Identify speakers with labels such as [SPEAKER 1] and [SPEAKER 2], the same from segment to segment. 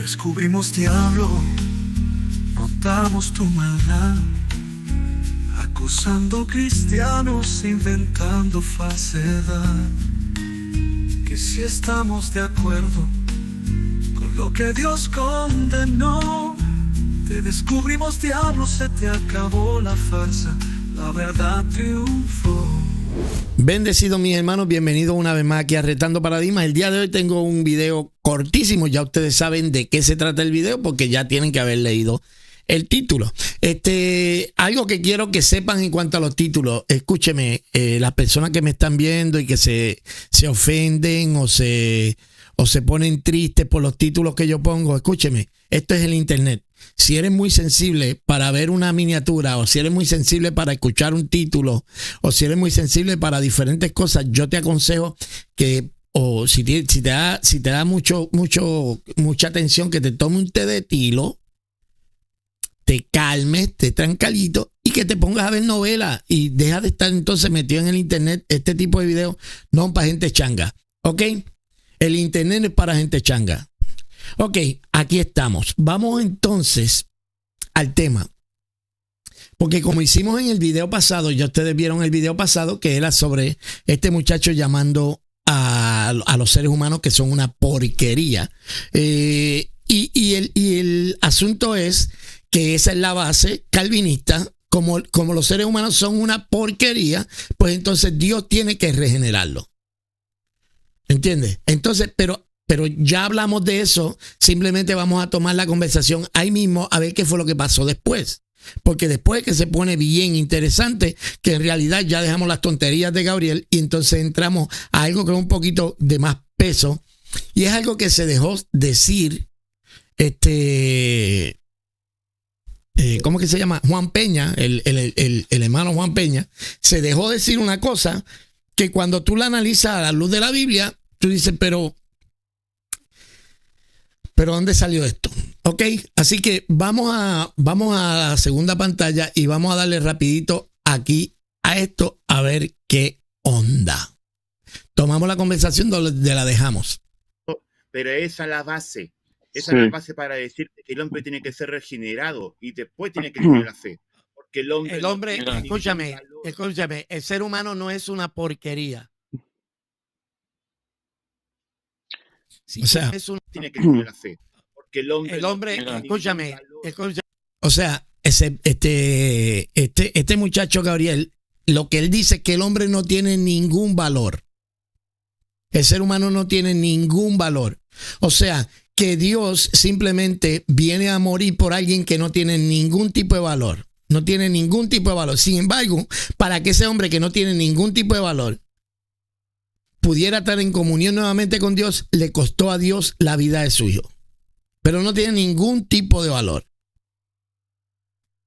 [SPEAKER 1] descubrimos, diablo, notamos tu maldad, acusando cristianos, inventando falsedad. Que si estamos de acuerdo con lo que Dios condenó, te descubrimos, diablo, se te acabó la farsa, la verdad triunfó.
[SPEAKER 2] Bendecidos mis hermanos, bienvenidos una vez más aquí a Retando Paradigmas. El día de hoy tengo un video cortísimo, ya ustedes saben de qué se trata el video porque ya tienen que haber leído el título. Algo que quiero que sepan en cuanto a los títulos, escúcheme, las personas que me están viendo y que se ofenden o se ponen tristes por los títulos que yo pongo, escúcheme, esto es el internet. Si eres muy sensible para ver una miniatura, o si eres muy sensible para escuchar un título, o si eres muy sensible para diferentes cosas, yo te aconsejo que, o si te da mucha atención, que te tome un té de tilo, te calmes, te tranquilito y que te pongas a ver novelas y deja de estar entonces metido en el internet. Este tipo de videos no son para gente changa, ¿ok? El internet no es para gente changa. Ok, aquí estamos. Vamos entonces al tema. Porque como hicimos en el video pasado, ya ustedes vieron el video pasado que era sobre este muchacho llamando a los seres humanos que son una porquería. Y el asunto es que esa es la base calvinista. Como los seres humanos son una porquería, pues entonces Dios tiene que regenerarlo. ¿Entiendes? Entonces, pero ya hablamos de eso, simplemente vamos a tomar la conversación ahí mismo a ver qué fue lo que pasó después. Porque después que se pone bien interesante, que en realidad ya dejamos las tonterías de Gabriel y entonces entramos a algo que es un poquito de más peso y es algo que se dejó decir, ¿cómo que se llama? Juan Peña, el hermano Juan Peña, se dejó decir una cosa que cuando tú la analizas a la luz de la Biblia, tú dices, pero ¿dónde salió esto? Ok, así que vamos a la segunda pantalla y vamos a darle rapidito aquí a esto a ver qué onda. Tomamos la conversación donde la dejamos.
[SPEAKER 3] Pero esa es la base. Esa es la base para decir que el hombre tiene que ser regenerado y después tiene que tener la fe. Porque el hombre
[SPEAKER 2] escúchame, el ser humano no es una porquería. Sí, o sea,
[SPEAKER 3] tiene que tener la fe. Porque el hombre
[SPEAKER 2] escúchame. O sea, este muchacho Gabriel, lo que él dice es que el hombre no tiene ningún valor. El ser humano no tiene ningún valor. O sea, que Dios simplemente viene a morir por alguien que no tiene ningún tipo de valor. No tiene ningún tipo de valor. Sin embargo, para que ese hombre que no tiene ningún tipo de valor pudiera estar en comunión nuevamente con Dios, le costó a Dios la vida de su hijo. Pero no tiene ningún tipo de valor.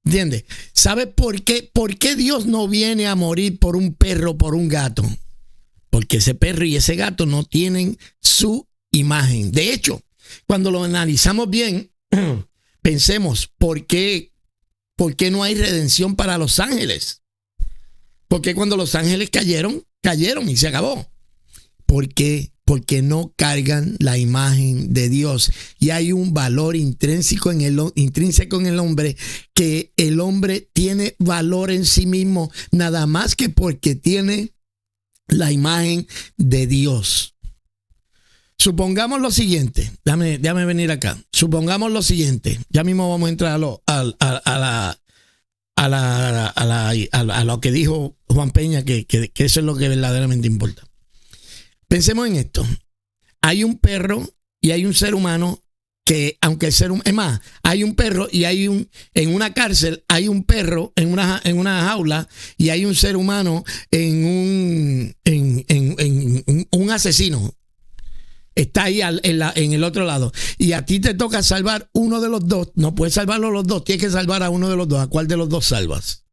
[SPEAKER 2] ¿Entiendes? ¿Sabe por qué? ¿Por qué Dios no viene a morir por un perro, por un gato? Porque ese perro y ese gato no tienen su imagen. De hecho, cuando lo analizamos bien, pensemos, ¿por qué no hay redención para los ángeles? Porque cuando los ángeles cayeron y se acabó. ¿Por qué? Porque no cargan la imagen de Dios. Y hay un valor intrínseco en el hombre, que el hombre tiene valor en sí mismo, nada más que porque tiene la imagen de Dios. Supongamos lo siguiente, déjame venir acá. Supongamos lo siguiente, ya mismo vamos a entrar a lo que dijo Juan Peña, que eso es lo que verdaderamente importa. Pensemos en esto. Hay un perro y hay un ser humano que, aunque el ser humano, es más, hay un perro y en una cárcel hay un perro en una jaula y hay un ser humano en un asesino. Está ahí en el otro lado. Y a ti te toca salvar uno de los dos. No puedes salvarlos los dos. Tienes que salvar a uno de los dos. ¿A cuál de los dos salvas?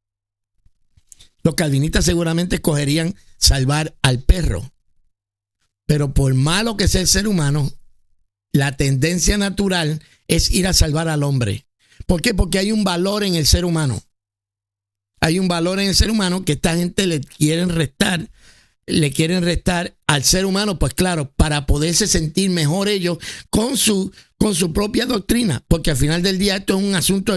[SPEAKER 2] Los calvinistas seguramente escogerían salvar al perro. Pero por malo que sea el ser humano, la tendencia natural es ir a salvar al hombre. ¿Por qué? Porque hay un valor en el ser humano. Hay un valor en el ser humano que esta gente le quieren restar le quieren restar al ser humano, pues claro, para poderse sentir mejor ellos con su propia doctrina, porque al final del día esto es un asunto,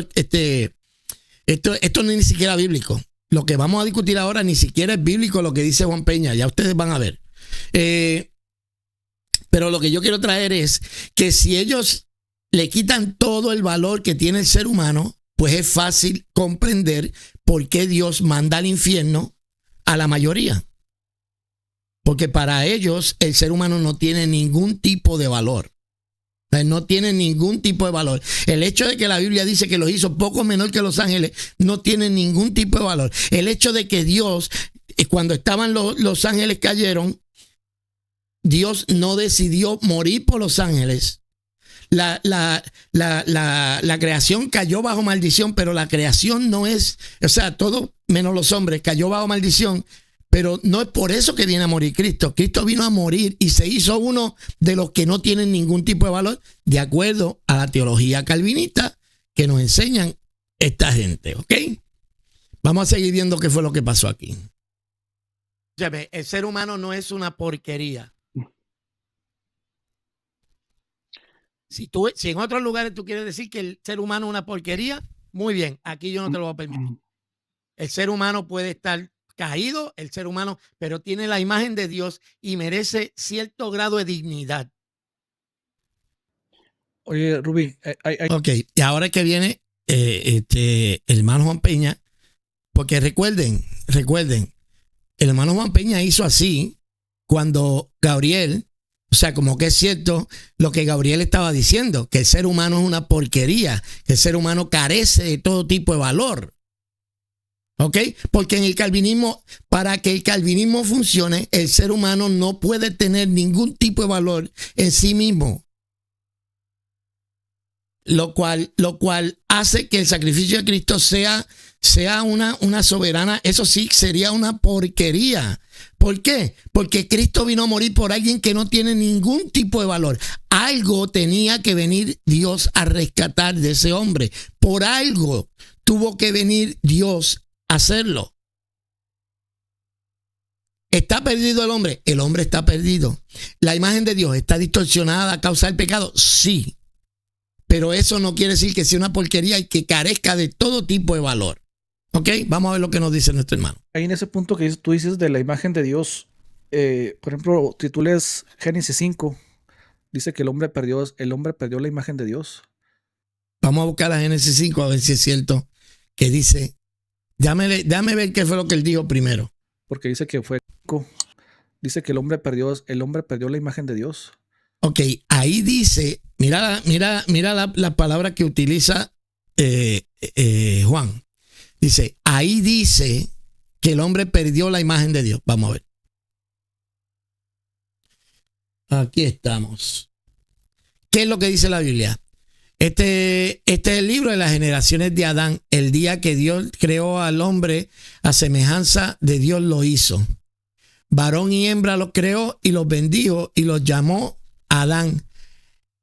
[SPEAKER 2] esto no es ni siquiera bíblico. Lo que vamos a discutir ahora ni siquiera es bíblico lo que dice Juan Peña, ya ustedes van a ver. Pero lo que yo quiero traer es que si ellos le quitan todo el valor que tiene el ser humano, pues es fácil comprender por qué Dios manda al infierno a la mayoría. Porque para ellos el ser humano no tiene ningún tipo de valor. No tiene ningún tipo de valor. El hecho de que la Biblia dice que los hizo poco menor que los ángeles no tiene ningún tipo de valor. El hecho de que Dios, cuando estaban los ángeles cayeron, Dios no decidió morir por los ángeles. La creación cayó bajo maldición, pero la creación no es, o sea, todo menos los hombres cayó bajo maldición. Pero no es por eso que viene a morir Cristo. Cristo vino a morir y se hizo uno de los que no tienen ningún tipo de valor, de acuerdo a la teología calvinista que nos enseñan esta gente, ¿ok? Vamos a seguir viendo qué fue lo que pasó aquí. El ser humano no es una porquería. Si en otros lugares tú quieres decir que el ser humano es una porquería, muy bien, aquí yo no te lo voy a permitir. El ser humano puede estar caído, el ser humano, pero tiene la imagen de Dios y merece cierto grado de dignidad.
[SPEAKER 4] Oye, Rubí,
[SPEAKER 2] Ok, y ahora es que viene el hermano Juan Peña, porque recuerden, el hermano Juan Peña hizo así cuando Gabriel, o sea, como que es cierto lo que Gabriel estaba diciendo, que el ser humano es una porquería, que el ser humano carece de todo tipo de valor. ¿Ok? Porque en el calvinismo, para que el calvinismo funcione, el ser humano no puede tener ningún tipo de valor en sí mismo. Lo cual hace que el sacrificio de Cristo sea una soberana, eso sí, sería una porquería. ¿Por qué? Porque Cristo vino a morir por alguien que no tiene ningún tipo de valor. Algo tenía que venir Dios a rescatar de ese hombre. Por algo tuvo que venir Dios a hacerlo. ¿Está perdido el hombre? El hombre está perdido. ¿La imagen de Dios está distorsionada a causa del pecado? Sí. Pero eso no quiere decir que sea una porquería y que carezca de todo tipo de valor. ¿Ok? Vamos a ver lo que nos dice nuestro hermano.
[SPEAKER 4] Ahí en ese punto que tú dices de la imagen de Dios, por ejemplo, si tú lees Génesis 5, dice que el hombre perdió la imagen de Dios.
[SPEAKER 2] Vamos a buscar a Génesis 5 a ver si es cierto que dice. Déjame ver qué fue lo que él dijo primero.
[SPEAKER 4] Porque dice que dice que el hombre perdió la imagen de Dios.
[SPEAKER 2] Ok, ahí dice, mira la palabra que utiliza Juan. Dice, ahí dice que el hombre perdió la imagen de Dios. Vamos a ver. Aquí estamos. ¿Qué es lo que dice la Biblia? Este es el libro de las generaciones de Adán. El día que Dios creó al hombre a semejanza de Dios lo hizo. Varón y hembra los creó y los bendijo y los llamó Adán.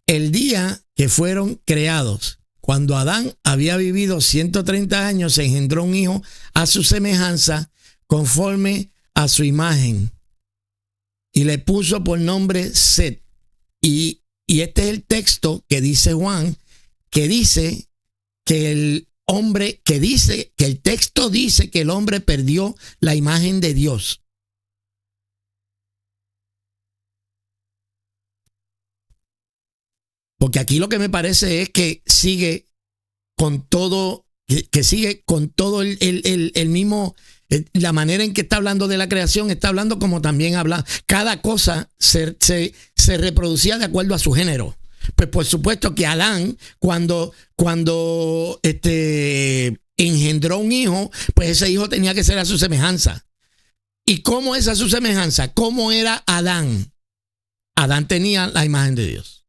[SPEAKER 2] El día que fueron creados, cuando Adán había vivido 130 años, se engendró un hijo a su semejanza, conforme a su imagen, y le puso por nombre Set. Y este es el texto que dice Juan, que dice que el texto dice que el hombre perdió la imagen de Dios. Porque aquí lo que me parece es que sigue con todo, el mismo, la manera en que está hablando de la creación, está hablando como también habla. Cada cosa se reproducía de acuerdo a su género. Pues por supuesto que Adán, cuando engendró un hijo, pues ese hijo tenía que ser a su semejanza. ¿Y cómo es a su semejanza? ¿Cómo era Adán? Adán tenía la imagen de Dios.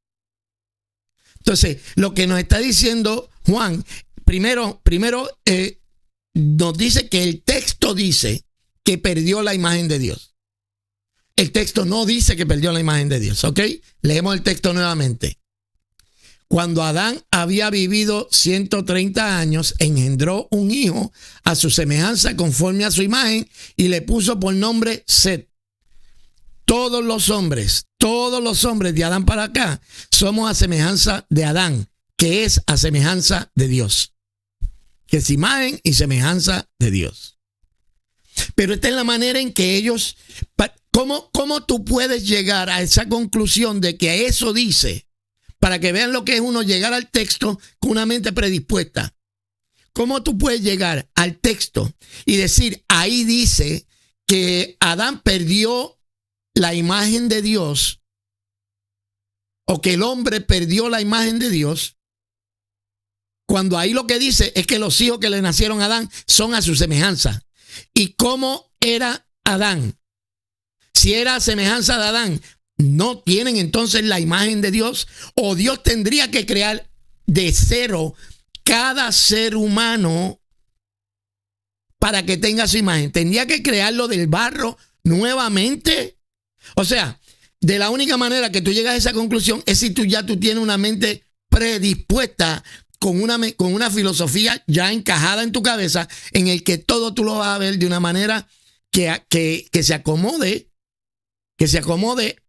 [SPEAKER 2] Entonces, lo que nos está diciendo Juan, primero nos dice que el texto dice que perdió la imagen de Dios. El texto no dice que perdió la imagen de Dios, ¿ok? Leemos el texto nuevamente. Cuando Adán había vivido 130 años, engendró un hijo a su semejanza conforme a su imagen y le puso por nombre Set. todos los hombres de Adán para acá, somos a semejanza de Adán, que es a semejanza de Dios. Que es imagen y semejanza de Dios. Pero esta es la manera en que ellos, ¿cómo tú puedes llegar a esa conclusión de que eso dice? Para que vean lo que es uno llegar al texto con una mente predispuesta. ¿Cómo tú puedes llegar al texto y decir, ahí dice que Adán perdió la imagen de Dios, o que el hombre perdió la imagen de Dios, cuando ahí lo que dice es que los hijos que le nacieron a Adán son a su semejanza? ¿Y cómo era Adán? Si era a semejanza de Adán, ¿no tienen entonces la imagen de Dios? ¿O Dios tendría que crear de cero cada ser humano para que tenga su imagen? ¿Tendría que crearlo del barro nuevamente? O sea, de la única manera que tú llegas a esa conclusión es si tú tienes una mente predispuesta con una filosofía ya encajada en tu cabeza, en el que todo tú lo vas a ver de una manera que se acomode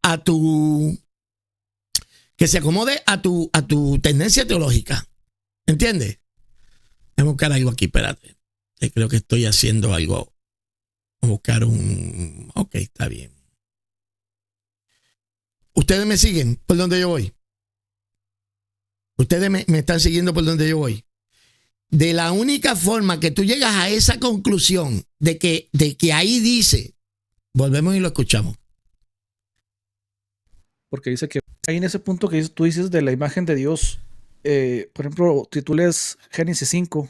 [SPEAKER 2] a tu tendencia teológica. ¿Entiendes? Voy a buscar algo aquí, espérate. Creo que estoy haciendo algo. Voy a buscar un... Ok, está bien. Ustedes me siguen por donde yo voy. Ustedes me están siguiendo por donde yo voy. De la única forma que tú llegas a esa conclusión de que ahí dice, volvemos y lo escuchamos.
[SPEAKER 4] Porque dice que ahí en ese punto que tú dices de la imagen de Dios, por ejemplo, si tú lees Génesis 5,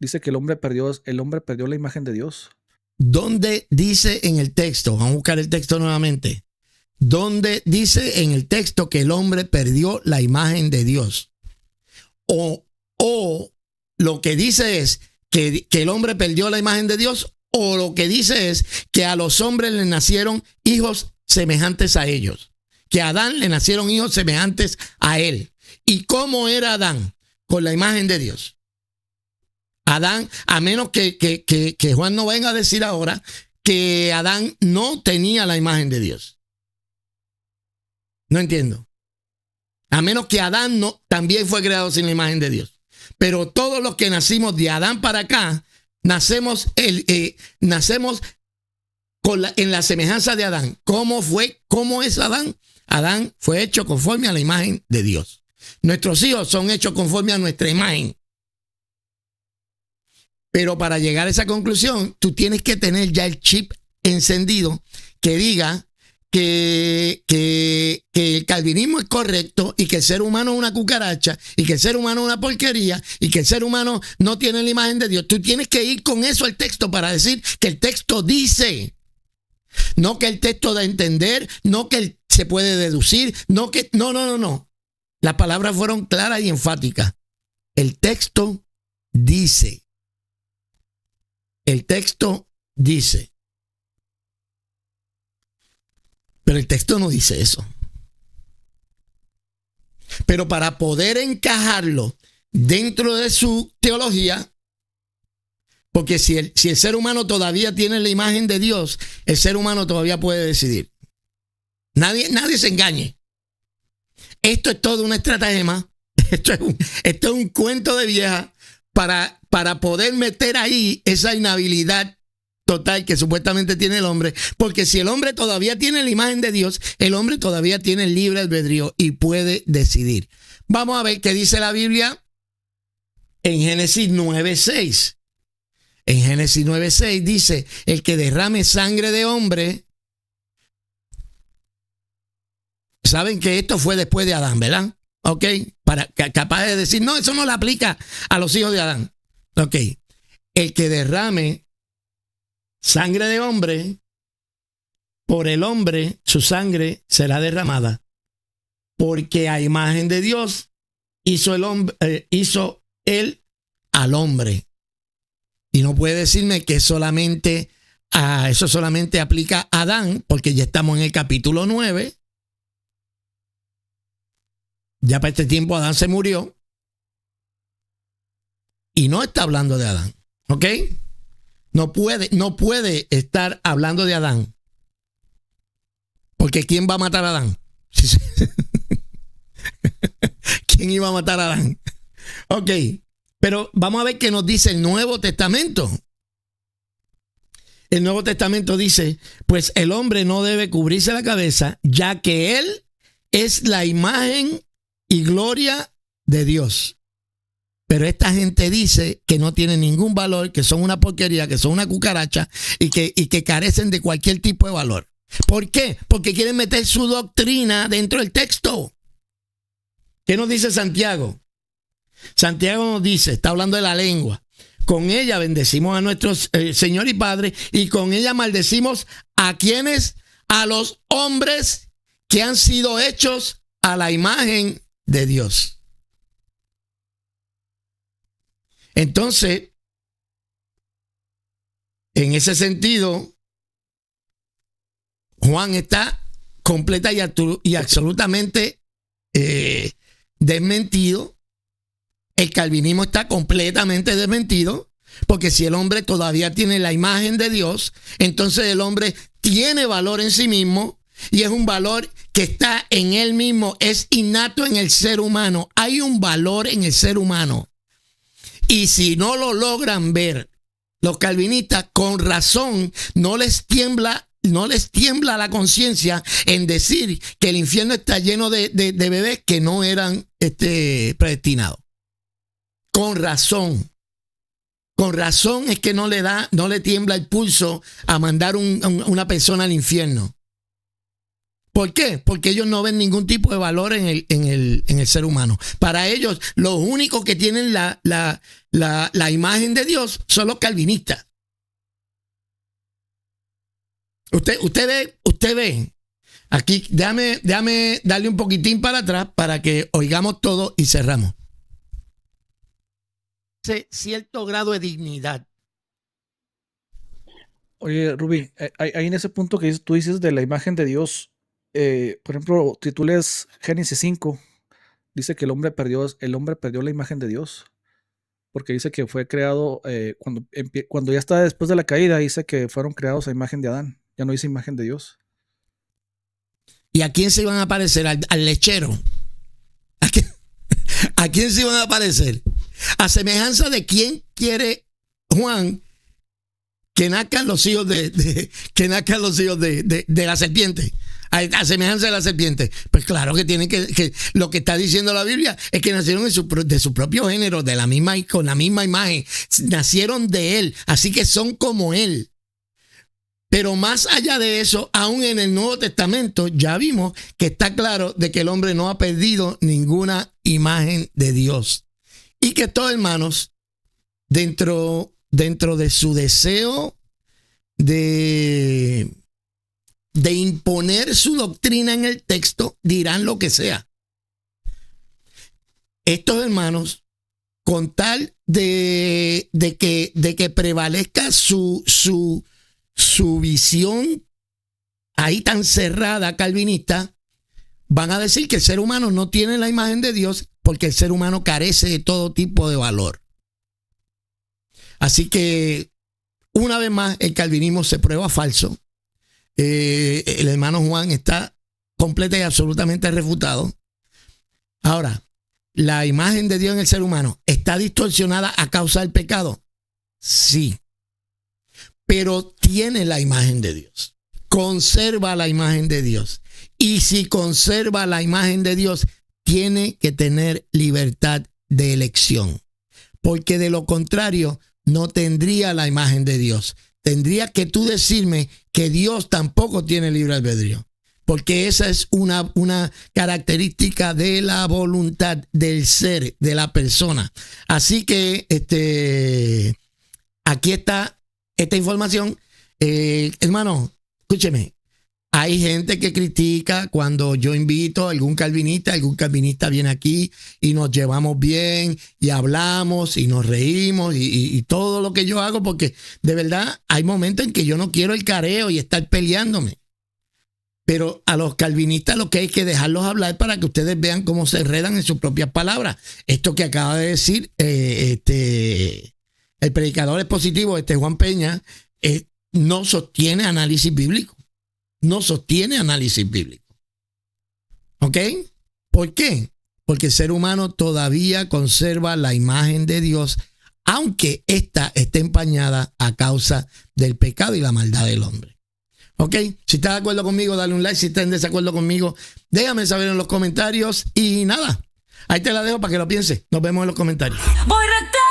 [SPEAKER 4] dice que el hombre perdió la imagen de Dios.
[SPEAKER 2] ¿Dónde dice en el texto? Vamos a buscar el texto nuevamente. ¿Dónde dice en el texto que el hombre perdió la imagen de Dios? O lo que dice es que el hombre perdió la imagen de Dios, o lo que dice es que a los hombres les nacieron hijos semejantes a ellos, que a Adán le nacieron hijos semejantes a él. ¿Y cómo era Adán? Con la imagen de Dios. Adán, a menos que Juan no venga a decir ahora que Adán no tenía la imagen de Dios. No entiendo. A menos que Adán también fue creado sin la imagen de Dios. Pero todos los que nacimos de Adán para acá, nacemos en la semejanza de Adán. ¿Cómo es Adán? Adán fue hecho conforme a la imagen de Dios. Nuestros hijos son hechos conforme a nuestra imagen. Pero para llegar a esa conclusión, tú tienes que tener ya el chip encendido que diga que el calvinismo es correcto y que el ser humano es una cucaracha y que el ser humano es una porquería y que el ser humano no tiene la imagen de Dios. Tú tienes que ir con eso al texto para decir que el texto dice, no que el texto da a entender, no que se puede deducir, no. Las palabras fueron claras y enfáticas. El texto dice. El texto dice. Pero el texto no dice eso. Pero para poder encajarlo dentro de su teología, porque si el ser humano todavía tiene la imagen de Dios, el ser humano todavía puede decidir. Nadie se engañe. Esto es todo una estratagema. Esto es un cuento de vieja para poder meter ahí esa inhabilidad total que supuestamente tiene el hombre, porque si el hombre todavía tiene la imagen de Dios, el hombre todavía tiene el libre albedrío y puede decidir. Vamos a ver qué dice la Biblia en Génesis 9:6. En Génesis 9:6 dice, el que derrame sangre de hombre. Saben que esto fue después de Adán, ¿verdad? Ok, capaz de decir, no, eso no le aplica a los hijos de Adán. Ok, el que derrame sangre de hombre, por el hombre su sangre será derramada, porque a imagen de Dios hizo él al hombre. Y no puede decirme que eso solamente aplica a Adán, porque ya estamos en el capítulo 9. Ya para este tiempo Adán se murió y no está hablando de Adán, ¿ok? No puede estar hablando de Adán. Porque ¿quién va a matar a Adán? ¿Quién iba a matar a Adán? Ok, pero vamos a ver qué nos dice el Nuevo Testamento. El Nuevo Testamento dice, pues el hombre no debe cubrirse la cabeza, ya que él es la imagen y gloria de Dios. Pero esta gente dice que no tienen ningún valor, que son una porquería, que son una cucaracha y que carecen de cualquier tipo de valor. ¿Por qué? Porque quieren meter su doctrina dentro del texto. ¿Qué nos dice Santiago? Santiago nos dice, está hablando de la lengua. Con ella bendecimos a nuestro Señor y Padre, y con ella maldecimos a quienes, a los hombres que han sido hechos a la imagen de Dios. Entonces, en ese sentido, Juan está completa y absolutamente desmentido. El calvinismo está completamente desmentido, porque si el hombre todavía tiene la imagen de Dios, entonces el hombre tiene valor en sí mismo, y es un valor que está en él mismo, es innato en el ser humano. Hay un valor en el ser humano. Y si no lo logran ver, los calvinistas, con razón, no les tiembla la conciencia en decir que el infierno está lleno de bebés que no eran predestinados. Con razón. Con razón es que no le tiembla el pulso a mandar una persona al infierno. ¿Por qué? Porque ellos no ven ningún tipo de valor en el ser humano. Para ellos, los únicos que tienen la imagen de Dios son los calvinistas. Usted ve. Aquí, déjame darle un poquitín para atrás para que oigamos todo y cerramos. Cierto grado de dignidad.
[SPEAKER 4] Oye, Rubí, ahí en ese punto que tú dices de la imagen de Dios, por ejemplo, si tú lees Génesis 5, dice que el hombre perdió la imagen de Dios, porque dice que fue creado, cuando ya está después de la caída, dice que fueron creados a imagen de Adán, ya no dice imagen de Dios.
[SPEAKER 2] ¿Y a quién se iban a parecer? ¿Al lechero? ¿A quién se iban a parecer? A semejanza de quién quiere Juan que nazcan los hijos de la serpiente. A semejanza de la serpiente. Pues claro que tienen que lo que está diciendo la Biblia es que nacieron de su propio género, con la misma imagen. Nacieron de él, así que son como él. Pero más allá de eso, aún en el Nuevo Testamento ya vimos que está claro de que el hombre no ha perdido ninguna imagen de Dios. Y que todos, hermanos, dentro de su deseo de imponer su doctrina en el texto, dirán lo que sea. Estos hermanos, con tal de que prevalezca su visión ahí tan cerrada calvinista, van a decir que el ser humano no tiene la imagen de Dios porque el ser humano carece de todo tipo de valor. Así que, una vez más, el calvinismo se prueba falso. El hermano Juan está completa y absolutamente refutado. Ahora, ¿la imagen de Dios en el ser humano está distorsionada a causa del pecado? Sí. Pero tiene la imagen de Dios. Conserva la imagen de Dios. Y si conserva la imagen de Dios, tiene que tener libertad de elección. Porque de lo contrario, no tendría la imagen de Dios. Tendría que tú decirme que Dios tampoco tiene libre albedrío. Porque esa es una característica de la voluntad del ser, de la persona. Así que aquí está esta información. Hermano, escúcheme. Hay gente que critica cuando yo invito a algún calvinista viene aquí y nos llevamos bien y hablamos y nos reímos y todo lo que yo hago, porque de verdad hay momentos en que yo no quiero el careo y estar peleándome. Pero a los calvinistas lo que hay que dejarlos hablar para que ustedes vean cómo se enredan en sus propias palabras. Esto que acaba de decir el predicador expositivo, Juan Peña, no sostiene análisis bíblico. no sostiene análisis bíblico. ¿Ok? ¿Por qué? Porque el ser humano todavía conserva la imagen de Dios, aunque ésta esté empañada a causa del pecado y la maldad del hombre. ¿Ok? Si estás de acuerdo conmigo, dale un like. Si estás en desacuerdo conmigo, déjame saber en los comentarios. Y nada, ahí te la dejo para que lo pienses. Nos vemos en los comentarios.
[SPEAKER 5] Voy recta.